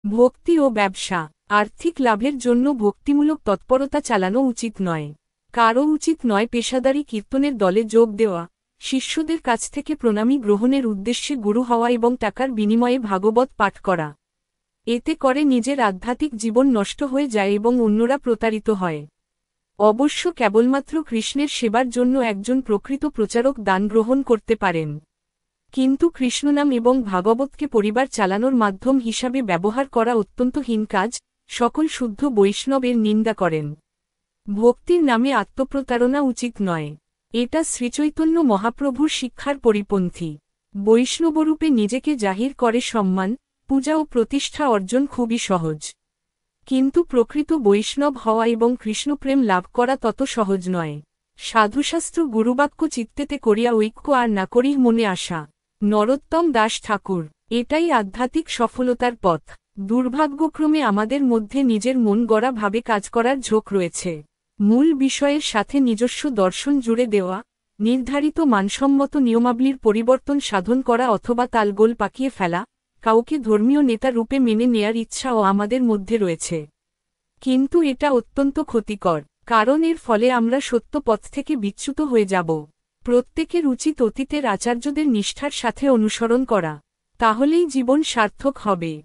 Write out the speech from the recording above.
ভক্তি ও ব্যবসা। আর্থিক লাভের জন্য ভক্তিমূলক তৎপরতা চালানো উচিত নয়। কারও উচিত নয় পেশাদারী কীর্তনের দলে যোগ দেওয়া, শিষ্যদের কাছ থেকে প্রণামী গ্রহণের উদ্দেশ্যে গুরু হওয়া এবং টাকার বিনিময়ে ভাগবত পাঠ করা। এতে করে নিজের আধ্যাত্মিক জীবন নষ্ট হয়ে যায় এবং অন্যরা প্রতারিত হয়। অবশ্য কেবলমাত্র কৃষ্ণের সেবার জন্য একজন প্রকৃত প্রচারক দান গ্রহণ করতে পারেন। কিন্তু কৃষ্ণনাম এবং ভাগবতকে পরিবার চালানোর মাধ্যম হিসাবে ব্যবহার করা অত্যন্ত হীন কাজ, সকল শুদ্ধ বৈষ্ণবের নিন্দা করেন। ভক্তির নামে আত্মপ্রতারণা উচিত নয়। এটা শ্রীচৈতন্য মহাপ্রভুর শিক্ষার পরিপন্থী। বৈষ্ণবরূপে নিজেকে জাহির করে সম্মান, পূজা ও প্রতিষ্ঠা অর্জন খুবই সহজ। কিন্তু প্রকৃত বৈষ্ণব হওয়া এবং কৃষ্ণপ্রেম লাভ করা তত সহজ নয়। সাধুশাস্ত্র গুরুবাক্য চিত্তেতে করিয়া ঐক্য আর না করিহ মনে আসা। নরোত্তম দাস ঠাকুর। এটাই আধ্যাত্মিক সফলতার পথ। দুর্ভাগ্যক্রমে আমাদের মধ্যে নিজের মন গড়া ভাবে কাজ করার ঝোঁক রয়েছে। মূল বিষয়ের সাথে নিজস্ব দর্শন জুড়ে দেওয়া, নির্ধারিত মানসম্মত নিয়মাবলীর পরিবর্তন সাধন করা অথবা তালগোল পাকিয়ে ফেলা, কাউকে ধর্মীয় নেতা রূপে মেনে নেয়ার ইচ্ছাও আমাদের মধ্যে রয়েছে। কিন্তু এটা অত্যন্ত ক্ষতিকর, কারণ এর ফলে আমরা সত্য পথ থেকে বিচ্যুত হয়ে যাব। প্রত্যেকের উচিত অতীতের আচার্যদের নিষ্ঠার সাথে অনুসরণ করা। তাহলেই জীবন সার্থক হবে।